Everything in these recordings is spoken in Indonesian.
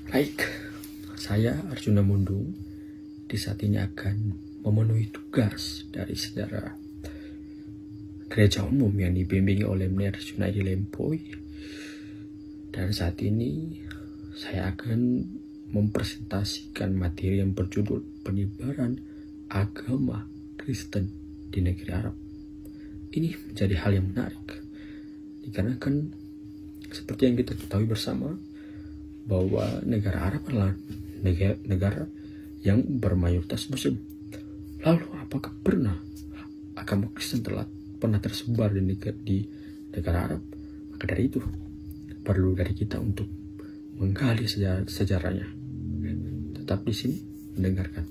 Baik, saya Arjuna Mundung di saat ini akan memenuhi tugas dari sejarah gereja umum yang dibimbingi oleh Mner Junaidi Lempoy. Dan saat ini saya akan mempresentasikan materi yang berjudul penyebaran agama Kristen di negeri Arab. Ini menjadi hal yang menarik dikarenakan seperti yang kita ketahui bersama bahwa negara Arab adalah negara yang bermayoritas Muslim. Lalu apakah pernah agama Kristen pernah tersebar di negara Arab? Maka dari itu perlu dari kita untuk menggali sejarahnya. Tetap di sini mendengarkan.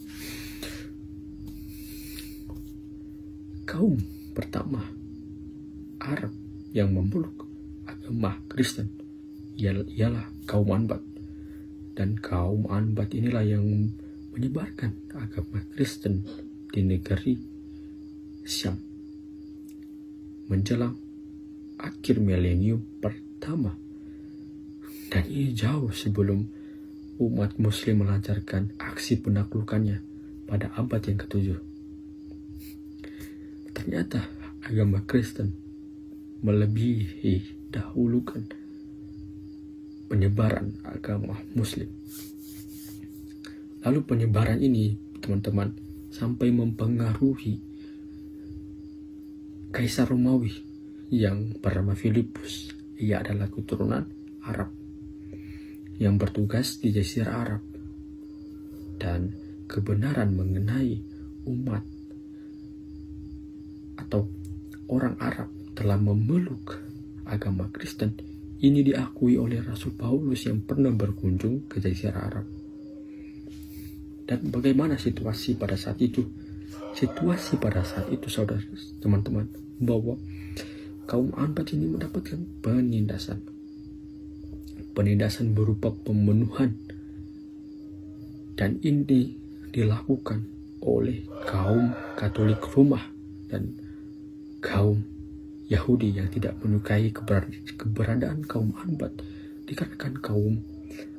Kaum pertama Arab yang memeluk agama Kristen ialah kaum Anbat, dan kaum Anbat inilah yang menyebarkan agama Kristen di negeri Syam menjelang akhir milenium pertama, dan ini jauh sebelum umat Muslim melancarkan aksi penaklukannya pada abad yang ke-7. Ternyata agama Kristen melebihi dahulukan penyebaran agama Muslim. Lalu penyebaran ini, teman-teman, sampai mempengaruhi Kaisar Romawi yang bernama Filipus. Ia adalah keturunan Arab yang bertugas di Jazirah Arab, dan kebenaran mengenai umat atau orang Arab telah memeluk agama Kristen ini diakui oleh Rasul Paulus yang pernah berkunjung ke Jazirah Arab. Dan bagaimana situasi pada saat itu? Situasi pada saat itu, saudara, teman-teman, bahwa kaum Anbat ini mendapatkan penindasan. Penindasan berupa pembunuhan. Dan ini dilakukan oleh kaum Katolik Roma dan kaum Yahudi yang tidak menyukai keberadaan kaum Anbat, dikarenakan kaum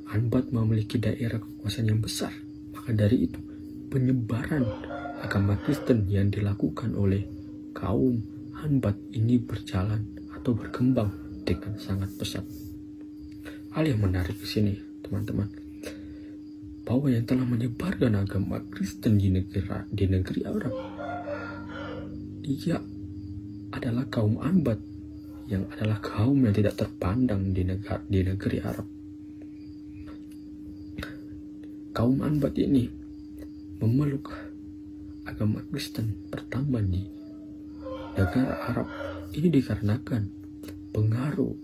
Anbat memiliki daerah kekuasaan yang besar. Maka dari itu penyebaran agama Kristen yang dilakukan oleh kaum Anbat ini berjalan atau berkembang dengan sangat pesat. Hal yang menarik di sini, teman-teman, bahwa yang telah menyebarkan agama Kristen di negeri Arab, ia adalah kaum Anbat, yang adalah kaum yang tidak terpandang di negeri Arab. Kaum Anbat ini memeluk agama Kristen pertama di negara Arab. Ini dikarenakan pengaruh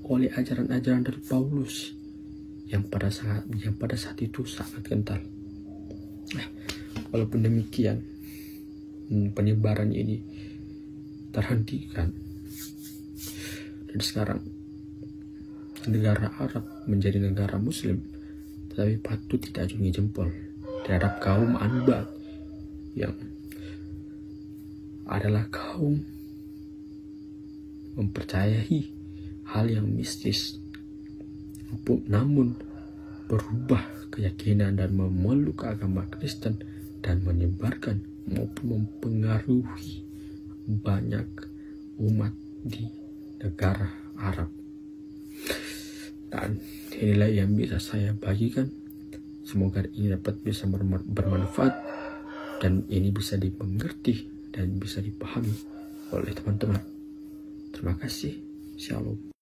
oleh ajaran-ajaran dari Paulus yang pada saat itu sangat kental. Walaupun demikian, penyebaran ini terhentikan, dan sekarang negara Arab menjadi negara Muslim, tetapi patut tidak acungi jempol terhadap kaum Anbat yang adalah kaum mempercayai hal yang mistis, namun berubah keyakinan dan memeluk agama Kristen dan menyebarkan maupun mempengaruhi banyak umat di negara Arab. Dan inilah yang bisa saya bagikan. Semoga ini dapat bisa bermanfaat dan ini bisa dimengerti dan bisa dipahami oleh teman-teman. Terima kasih. Shalom.